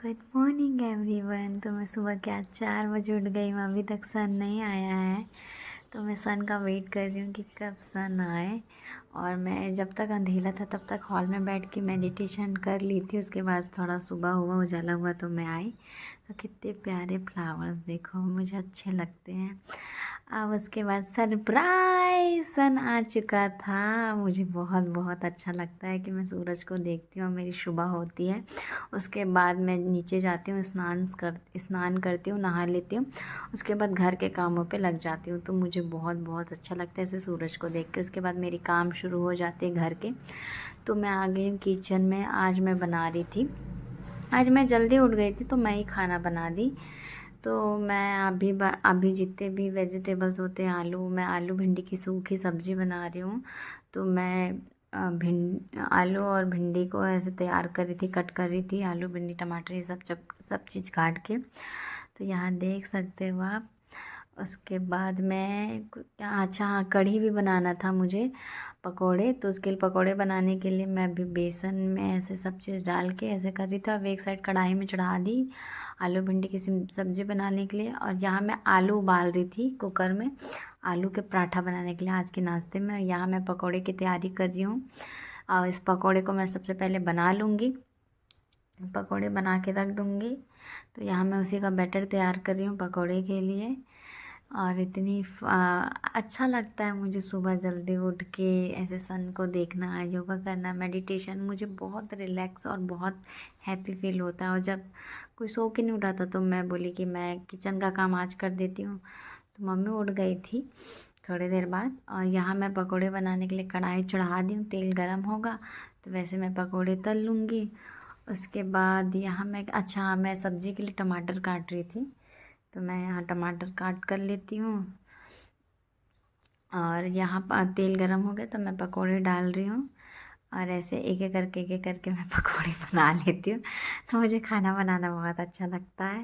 Good morning everyone. तो मैं सुबह के आज 4 बजे उठ गई हूँ। अभी तक सन नहीं आया है, तो मैं सन का वेट कर रही हूँ कि कब सन आए। और मैं जब तक अंधेरा था तब तक हॉल में बैठ के मेडिटेशन कर ली थी। उसके बाद थोड़ा सुबह हुआ, उजाला हुआ तो मैं आई। तो कितने प्यारे फ्लावर्स देखो, मुझे अच्छे लगते हैं। अब उसके बाद सरप्राइज सन आ चुका था। मुझे बहुत बहुत अच्छा लगता है कि मैं सूरज को देखती हूँ, मेरी सुबह होती है। उसके बाद मैं नीचे जाती हूँ, स्नान करती हूँ, नहा लेती हूँ। उसके बाद घर के कामों पे लग जाती हूँ। तो मुझे बहुत बहुत अच्छा लगता है ऐसे सूरज को देख के। उसके बाद मेरी काम शुरू हो जाते हैं घर के। तो मैं आ गई हूँ किचन में। आज मैं बना रही थी, आज मैं जल्दी उठ गई थी तो मैं ही खाना बना दी। तो मैं अभी जितने भी वेजिटेबल्स होते हैं, मैं आलू भिंडी की सूखी सब्ज़ी बना रही हूँ। तो मैं आलू और भिंडी को ऐसे तैयार कर रही थी, कट कर रही थी। आलू भिंडी टमाटर ये सब चीज़ काट के। तो यहाँ देख सकते हो आप। उसके बाद मैं अच्छा हाँ, कढ़ी भी बनाना था मुझे, पकोड़े। तो उसके लिए पकोड़े बनाने के लिए मैं अभी बेसन में ऐसे सब चीज़ डाल के ऐसे कर रही थी। अब एक साइड कढ़ाई में चढ़ा दी आलू भिंडी की सब्ज़ी बनाने के लिए। और यहाँ मैं आलू उबाल रही थी कुकर में, आलू के पराठा बनाने के लिए आज के नाश्ते में। यहाँ मैं पकोड़े की तैयारी कर रही हूँ। और इस पकोड़े को मैं सबसे पहले बना लूँगी, पकोड़े बना के रख दूँगी। तो यहाँ मैं उसी का बैटर तैयार कर रही हूँ पकोड़े के लिए। और अच्छा लगता है मुझे सुबह जल्दी उठ के ऐसे सन को देखना, योगा करना, मेडिटेशन। मुझे बहुत रिलैक्स और बहुत हैप्पी फील होता है। और जब कोई सो के नहीं उठाता तो मैं बोली कि मैं किचन का काम आज कर देती हूँ। तो मम्मी उठ गई थी थोड़ी देर बाद। और यहाँ मैं पकोड़े बनाने के लिए कढ़ाई चढ़ा दी हूँ, तेल गरम होगा तो वैसे मैं पकोड़े तल लूँगी। उसके बाद यहाँ मैं सब्ज़ी के लिए टमाटर काट रही थी। तो मैं यहाँ टमाटर काट कर लेती हूँ। और यहाँ तेल गरम हो गया तो मैं पकोड़े डाल रही हूँ। और ऐसे एक एक करके मैं पकोड़े बना लेती हूँ। तो मुझे खाना बनाना बहुत अच्छा लगता है।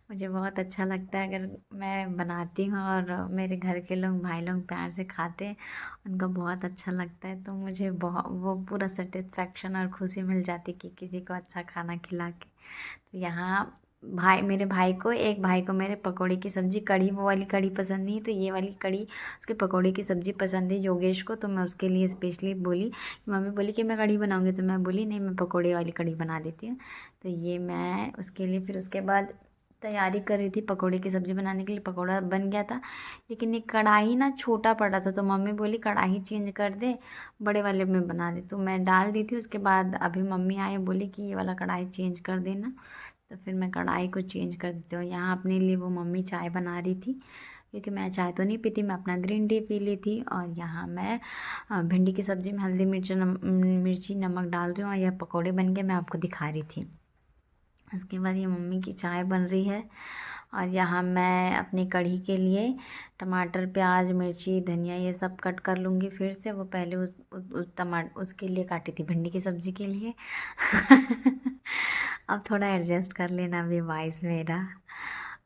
मुझे बहुत अच्छा लगता है अगर मैं बनाती हूँ और मेरे घर के लोग, भाई लोग प्यार से खाते हैं, उनको बहुत अच्छा लगता है। तो मुझे बहुत वो पूरा सेटिस्फेक्शन और खुशी मिल जाती कि किसी को अच्छा खाना खिला के। तो यहाँ मेरे भाई को, एक भाई को मेरे पकोड़े की सब्ज़ी, कढ़ी, वो वाली कढ़ी पसंद नहीं, तो ये वाली कढ़ी, उसके पकोड़े की सब्ज़ी पसंद है योगेश को। तो मैं उसके लिए स्पेशली बोली, मम्मी बोली कि मैं कढ़ी बनाऊंगी, तो मैं बोली नहीं, मैं पकोड़े वाली कढ़ी बना देती हूँ। तो ये मैं उसके लिए फिर उसके बाद तैयारी कर रही थी पकोड़े की सब्ज़ी बनाने के लिए। पकोड़ा बन गया था, लेकिन ये कढ़ाई ना छोटा पड़ा था। तो मम्मी बोली कढ़ाई चेंज कर दे, बड़े वाले में बना दे। तो मैं डाल दी थी। उसके बाद अभी मम्मी आए, बोली कि ये वाला कढ़ाई चेंज कर देना। तो फिर मैं कढ़ाई को चेंज कर देती हूँ। यहाँ अपने लिए वो मम्मी चाय बना रही थी, क्योंकि मैं चाय तो नहीं पीती, मैं अपना ग्रीन टी पी ली थी। और यहाँ मैं भिंडी की सब्ज़ी में हल्दी मिर्ची नमक डाल रही हूँ। और यह पकोड़े बन के मैं आपको दिखा रही थी। उसके बाद ये मम्मी की चाय बन रही है। और यहाँ मैं अपनी कढ़ी के लिए टमाटर, प्याज, मिर्ची, धनिया ये सब कट कर लूँगी फिर से। वो पहले उसके लिए काटी थी, भिंडी की सब्ज़ी के लिए। अब थोड़ा एडजस्ट कर लेना भी वॉइस मेरा।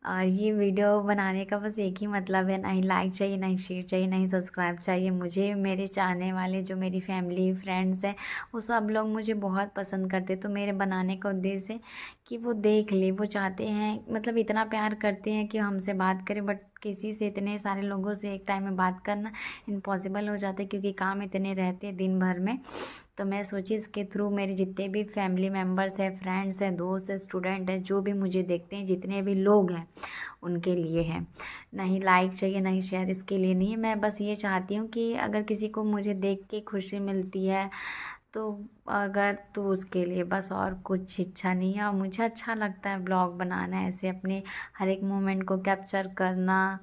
और ये वीडियो बनाने का बस एक ही मतलब है, ना ही लाइक चाहिए, ना ही शेयर चाहिए, ना ही सब्सक्राइब चाहिए। मुझे मेरे चाहने वाले, जो मेरी फैमिली फ्रेंड्स हैं, वो सब लोग मुझे बहुत पसंद करते। तो मेरे बनाने का उद्देश्य है कि वो देख ले, वो चाहते हैं, मतलब इतना प्यार करते हैं कि हमसे बात करें। बट किसी से, इतने सारे लोगों से एक टाइम में बात करना इम्पॉसिबल हो जाता है, क्योंकि काम इतने रहते हैं दिन भर में। तो मैं सोची इसके थ्रू मेरे जितने भी फैमिली मेम्बर्स हैं, फ्रेंड्स हैं, दोस्त हैं, स्टूडेंट हैं, जो भी मुझे देखते हैं, जितने भी लोग हैं, उनके लिए है। नहीं लाइक चाहिए, नहीं शेयर, इसके लिए नहीं है। मैं बस ये चाहती हूँ कि अगर किसी को मुझे देख के खुशी मिलती है तो अगर, तो उसके लिए बस, और कुछ इच्छा नहीं है। और मुझे अच्छा लगता है ब्लॉग बनाना, ऐसे अपने हर एक मोमेंट को कैप्चर करना।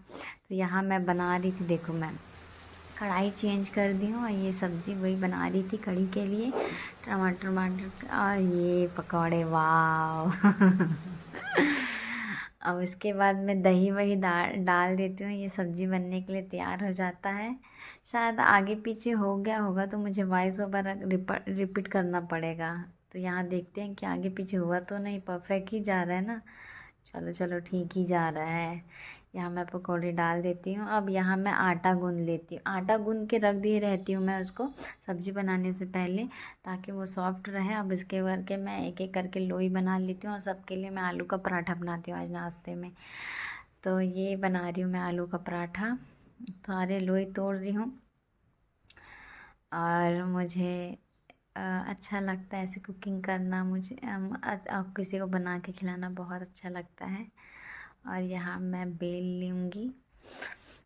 तो यहाँ मैं बना रही थी, देखो मैं कढ़ाई चेंज कर दी हूँ। और ये सब्ज़ी वही बना रही थी कढ़ी के लिए, टमाटर टमाटर और ये पकौड़े। वाह! अब इसके बाद मैं दही वही डाल देती हूँ, ये सब्ज़ी बनने के लिए तैयार हो जाता है। शायद आगे पीछे हो गया होगा तो मुझे वॉइस ओवर रिपीट करना पड़ेगा। तो यहाँ देखते हैं कि आगे पीछे हुआ तो नहीं, परफेक्ट ही जा रहा है ना। चलो चलो ठीक ही जा रहा है। यहाँ मैं पकौड़े डाल देती हूँ। अब यहाँ मैं आटा गूँध लेती हूँ। आटा गूँध के रख दिए रहती हूँ मैं उसको सब्ज़ी बनाने से पहले, ताकि वो सॉफ्ट रहे। अब इसके करके मैं एक एक करके लोई बना लेती हूँ और सबके लिए मैं आलू का पराठा बनाती हूँ आज नाश्ते में। तो ये बना रही हूँ मैं आलू का पराठा। सारे लोई तोड़ रही हूँ और मुझे अच्छा लगता है ऐसे कुकिंग करना। मुझे किसी को बना के खिलाना बहुत अच्छा लगता है। और यहाँ मैं बेल लूँगी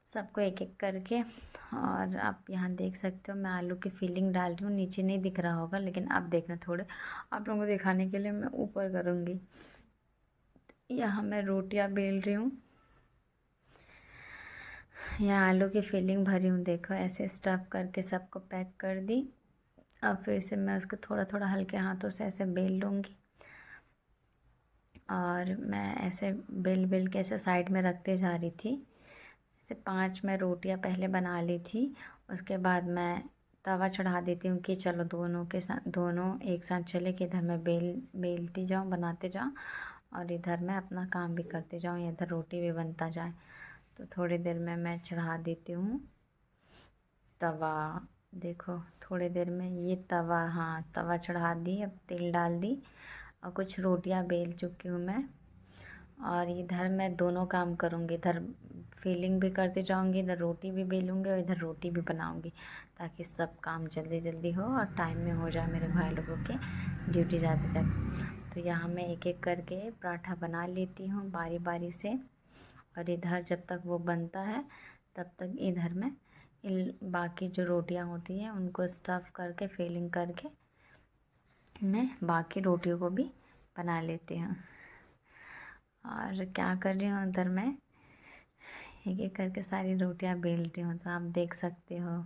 सबको एक एक करके। और आप यहाँ देख सकते हो मैं आलू की फिलिंग डाल रही हूँ। नीचे नहीं दिख रहा होगा, लेकिन आप देखना, थोड़े आप लोगों को दिखाने के लिए मैं ऊपर करूँगी। यहाँ मैं रोटियाँ बेल रही हूँ। यहाँ आलू की फिलिंग भरी हूँ, देखो ऐसे स्टफ़ करके सबको पैक कर दी। अब फिर से मैं उसको थोड़ा थोड़ा हल्के हाथों से ऐसे बेल लूँगी। और मैं ऐसे बेल बेल के ऐसे साइड में रखते जा रही थी। ऐसे 5 मैं रोटियां पहले बना ली थी। उसके बाद मैं तवा चढ़ा देती हूँ कि चलो दोनों एक साथ चले, कि इधर मैं बेलती जाऊँ, बनाते जाऊँ और इधर मैं अपना काम भी करते जाऊँ, इधर रोटी भी बनता जाए। तो थोड़ी देर में मैं चढ़ा देती हूँ तवा। देखो थोड़ी देर में ये तवा, हाँ तवा चढ़ा दी। अब तेल डाल दी और कुछ रोटियां बेल चुकी हूँ मैं। और इधर मैं दोनों काम करूँगी, इधर फिलिंग भी करते जाऊँगी, इधर रोटी भी बेलूँगी और इधर रोटी भी बनाऊँगी, ताकि सब काम जल्दी जल्दी हो और टाइम में हो जाए मेरे भाई लोगों के ड्यूटी जाते तक। तो यहाँ मैं एक एक करके पराठा बना लेती हूँ बारी बारी से। और इधर जब तक वो बनता है तब तक इधर मैं बाकी जो रोटियाँ होती हैं उनको स्टफ़ करके फिलिंग करके मैं बाकी रोटियों को भी बना लेती हूँ। और क्या कर रही हूँ, उधर मैं एक एक करके सारी रोटियां बेल रही हूँ, तो आप देख सकते हो।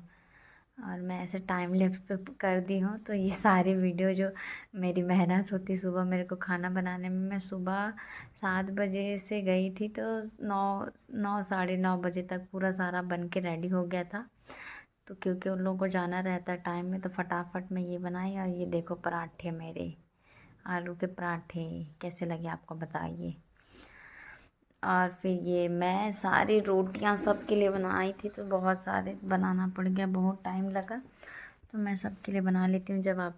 और मैं ऐसे टाइम लैप्स पे कर दी हूँ। तो ये सारी वीडियो जो मेरी मेहनत होती सुबह मेरे को खाना बनाने में, मैं सुबह 7 बजे से गई थी तो 9 साढ़े 9 बजे तक पूरा सारा बन के रेडी हो गया था। तो क्योंकि उन लोगों को जाना रहता है टाइम में, तो फटाफट मैं ये बनाई। और ये देखो पराठे, मेरे आलू के पराठे कैसे लगे आपको बताइए। और फिर ये मैं सारी रोटियां सबके लिए बनाई थी, तो बहुत सारे बनाना पड़ गया, बहुत टाइम लगा। तो मैं सबके लिए बना लेती हूँ।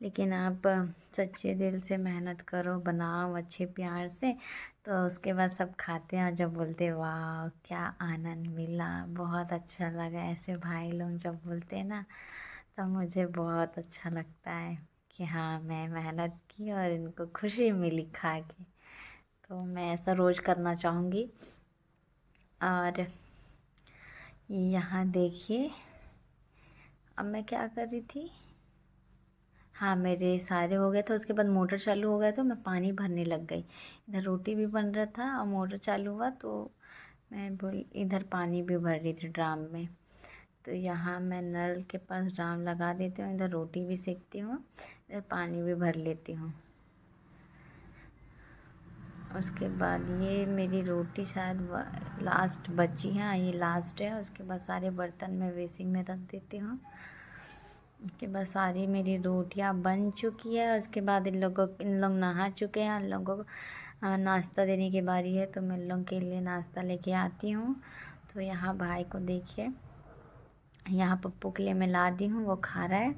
लेकिन आप सच्चे दिल से मेहनत करो, बनाओ अच्छे प्यार से, तो उसके बाद सब खाते हैं और जब बोलते हैं वाह क्या आनंद मिला, बहुत अच्छा लगा, ऐसे भाई लोग जब बोलते हैं ना, तो मुझे बहुत अच्छा लगता है कि हाँ मैं मेहनत की और इनको खुशी मिली खा के। तो मैं ऐसा रोज़ करना चाहूँगी। और यहाँ देखिए अब मैं क्या कर रही थी, हाँ मेरे सारे हो गए थे। उसके बाद मोटर चालू हो गया तो मैं पानी भरने लग गई। इधर रोटी भी बन रहा था और मोटर चालू हुआ, तो मैं इधर पानी भी भर रही थी ड्राम में। तो यहाँ मैं नल के पास ड्राम लगा देती हूँ, इधर रोटी भी सेकती हूँ, इधर पानी भी भर लेती हूँ। उसके बाद ये मेरी रोटी शायद लास्ट बची है, ये लास्ट है। उसके बाद सारे बर्तन मैं बेसिन में रख देती हूँ। उसके बाद सारी मेरी रोटियाँ बन चुकी है। उसके बाद इन लोग नहा चुके हैं, इन लोगों को नाश्ता देने की बारी है, तो मैं इन लोगों के लिए नाश्ता लेके आती हूँ। तो यहाँ भाई को देखिए, यहाँ पप्पू के लिए मैं ला दी हूँ, वो खा रहा है।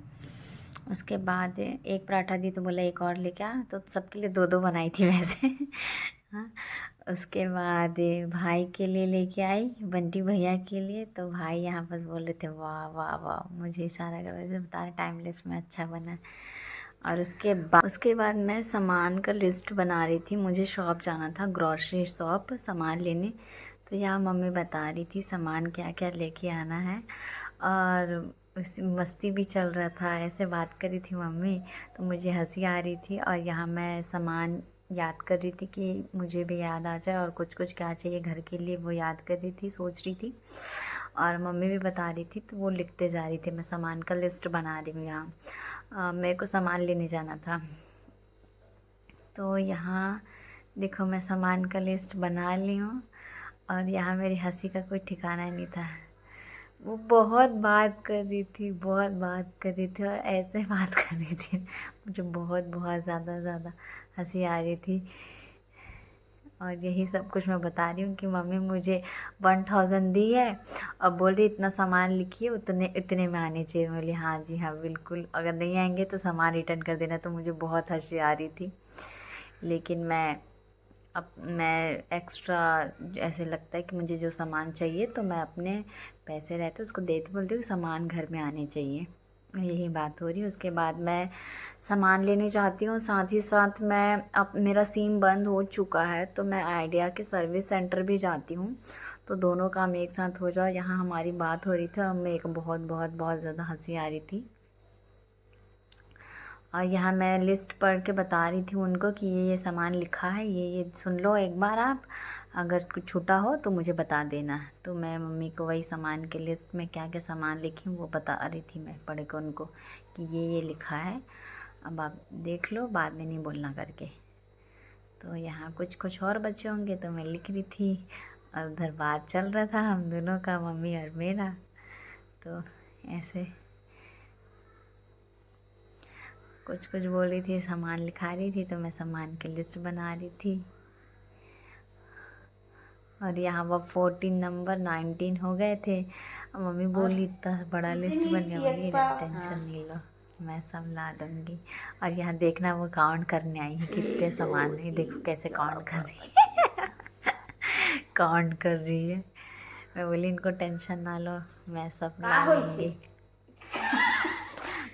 उसके बाद एक पराठा दी तो बोला एक और लेके आ, तो सबके लिए दो दो बनाई थी वैसे। हाँ। उसके बाद भाई के लिए लेके आई, बंटी भैया के लिए। तो भाई यहाँ पर बोल रहे थे वाह वाह वाह, मुझे इशारा कर रहे थे, बता रहे टाइमलेस में अच्छा बना। और उसके बाद मैं सामान का लिस्ट बना रही थी। मुझे शॉप जाना था, ग्रॉसरी शॉप, सामान लेने। तो यहाँ मम्मी बता रही थी सामान क्या क्या लेके आना है। और मस्ती भी चल रहा था, ऐसे बात कर रही थी मम्मी, तो मुझे हंसी आ रही थी। और यहाँ मैं सामान याद कर रही थी कि मुझे भी याद आ जाए, और कुछ कुछ क्या चाहिए घर के लिए वो याद कर रही थी, सोच रही थी। और मम्मी भी बता रही थी, तो वो लिखते जा रही थी। मैं सामान का लिस्ट बना रही हूँ यहाँ। मेरे को सामान लेने जाना था। तो यहाँ देखो मैं सामान का लिस्ट बना ली हूँ। और यहाँ मेरी हंसी का कोई ठिकाना नहीं था। वो बहुत बात कर रही थी, बहुत बात कर रही थी, और ऐसे बात कर रही थी मुझे बहुत बहुत ज़्यादा हंसी आ रही थी। और यही सब कुछ मैं बता रही हूँ कि मम्मी मुझे 1000 दी है और बोल रही इतना सामान लिखिए, उतने इतने में आने चाहिए। मैं बोली हाँ जी हाँ बिल्कुल, अगर नहीं आएंगे तो सामान रिटर्न कर देना। तो मुझे बहुत हंसी आ रही थी, लेकिन मैं एक्स्ट्रा ऐसे लगता है कि मुझे जो सामान चाहिए तो मैं अपने पैसे रहते उसको देती, बोलती हूँ सामान घर में आने चाहिए। यही बात हो रही है। उसके बाद मैं सामान लेने जाती हूँ, साथ ही साथ मैं अब मेरा सिम बंद हो चुका है तो मैं आइडिया के सर्विस सेंटर भी जाती हूँ, तो दोनों काम एक साथ हो जाओ। यहाँ हमारी बात हो रही थी और मेरे को बहुत बहुत बहुत ज़्यादा हंसी आ रही थी। और यहाँ मैं लिस्ट पढ़ के बता रही थी उनको कि ये सामान लिखा है, ये सुन लो एक बार आप, अगर कुछ छूटा हो तो मुझे बता देना। तो मैं मम्मी को वही सामान के लिस्ट में क्या क्या सामान लिखी हूँ वो बता रही थी मैं पढ़ के उनको कि ये लिखा है, अब आप देख लो, बाद में नहीं बोलना करके। तो यहाँ कुछ कुछ और बचे होंगे तो मैं लिख रही थी और उधर बात चल रहा था हम दोनों का, मम्मी और मेरा। तो ऐसे कुछ कुछ बोल रही थी, सामान लिखा रही थी तो मैं सामान की लिस्ट बना रही थी। और यहाँ वो 14 नंबर 19 हो गए थे। मम्मी बोली इतना बड़ा लिस्ट बन गया। बोली टेंशन नहीं लो, मैं सब ला दूँगी। और यहाँ देखना वो काउंट करने आई है कितने सामान है, देखो कैसे काउंट कर रही है काउंट कर रही है। मैं बोली इनको टेंशन ना लो, मैं सब ला लूँगी।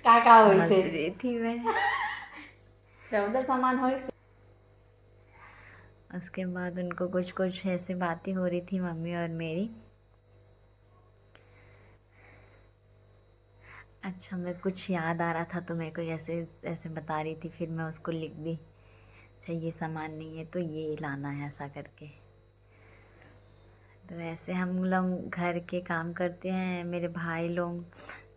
का हंस रही थी मैं। 14 सामान हो। उसके बाद उनको कुछ कुछ ऐसे बातें हो रही थी मम्मी और मेरी। अच्छा, मैं कुछ याद आ रहा था तो मेरे को ऐसे ऐसे बता रही थी, फिर मैं उसको लिख दी। अच्छा ये सामान नहीं है तो ये लाना है, ऐसा करके। तो ऐसे हम लोग घर के काम करते हैं। मेरे भाई लोग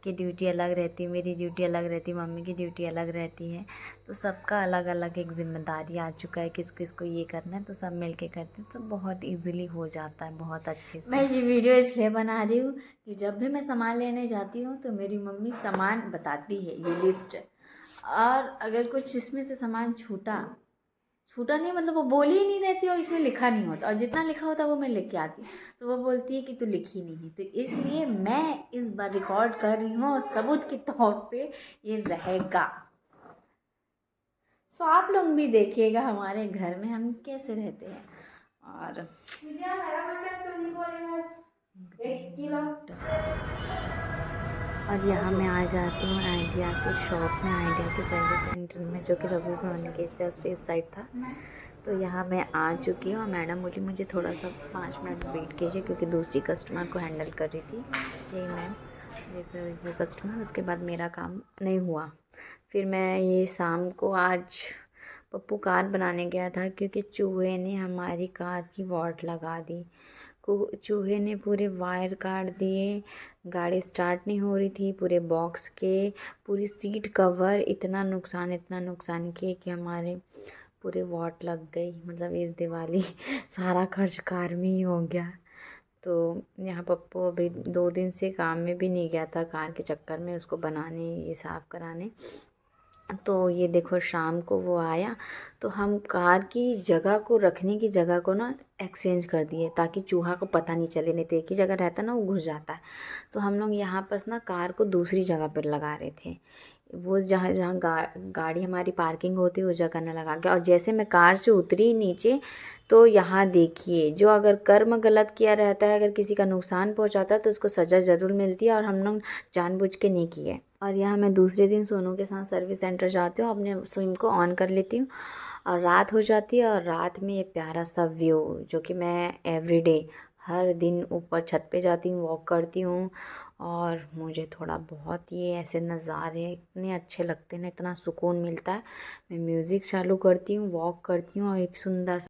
की ड्यूटी अलग रहती है, मेरी ड्यूटी अलग रहती है, मम्मी की ड्यूटी अलग रहती है। तो सबका अलग अलग एक जिम्मेदारी आ चुका है, किस किस को ये करना है, तो सब मिल के करते हैं तो बहुत इजीली हो जाता है, बहुत अच्छे मैं से। ये वीडियो इसलिए बना रही हूँ कि जब भी मैं सामान लेने जाती हूँ तो मेरी मम्मी सामान बताती है, ये लिस्ट। और अगर कुछ इसमें से सामान छूटा छूटा नहीं, मतलब वो बोली ही नहीं रहती और इसमें लिखा नहीं होता, और जितना लिखा होता वो मैं लिख के आती, तो वो बोलती है कि तू लिखी नहीं है। तो इसलिए मैं इस बार रिकॉर्ड कर रही हूँ और सबूत के तौर पे ये रहेगा। सो आप लोग भी देखिएगा हमारे घर में हम कैसे रहते हैं। और और यहाँ मैं आ जाती हूँ आइडिया के शॉप में, आइडिया के सर्विस सेंटर में, जो कि रवि भवन के जस्ट इस साइड था। तो यहाँ मैं आ चुकी हूँ। मैडम बोली मुझे थोड़ा सा 5 मिनट वेट कीजिए, क्योंकि दूसरी कस्टमर को हैंडल कर रही थी। यही मैम देख रहे हो वो कस्टमर, उसके बाद मेरा काम नहीं हुआ। फिर मैं ये शाम को आज पप्पू कार बनाने गया था, क्योंकि चूहे ने हमारी कार की वॉट लगा दी। चूहे ने पूरे वायर काट दिए, गाड़ी स्टार्ट नहीं हो रही थी, पूरे बॉक्स के पूरी सीट कवर, इतना नुकसान किए कि हमारे पूरे वॉट लग गई। मतलब इस दिवाली सारा खर्च कार में ही हो गया। तो यहाँ पप्पू अभी 2 दिन से काम में भी नहीं गया था, कार के चक्कर में, उसको बनाने ये साफ़ कराने। तो ये देखो शाम को वो आया, तो हम कार की जगह को, रखने की जगह को ना एक्सचेंज कर दिए, ताकि चूहा को पता नहीं चले, नहीं तो एक ही जगह रहता ना वो घुस जाता है। तो हम लोग यहाँ पास ना कार को दूसरी जगह पर लगा रहे थे, वो जहाँ जहाँ गाड़ी हमारी पार्किंग होती है उस जगह न लगा के। और जैसे मैं कार से उतरी नीचे, तो यहाँ देखिए, जो अगर कर्म गलत किया रहता है, अगर किसी का नुकसान पहुँचाता है तो उसको सज़ा ज़रूर मिलती है, और हम लोग जानबूझ के नहीं किए। और यहाँ मैं दूसरे दिन सोनू के साथ सर्विस सेंटर जाती हूँ, अपने सिम को ऑन कर लेती हूँ और रात हो जाती है। और रात में ये प्यारा सा व्यू, जो कि मैं एवरीडे हर दिन ऊपर छत पे जाती हूँ, वॉक करती हूँ, और मुझे थोड़ा बहुत ये ऐसे नज़ारे इतने अच्छे लगते हैं ना, इतना सुकून मिलता है। मैं म्यूज़िक चालू करती हूँ, वॉक करती हूँ और एक सुंदर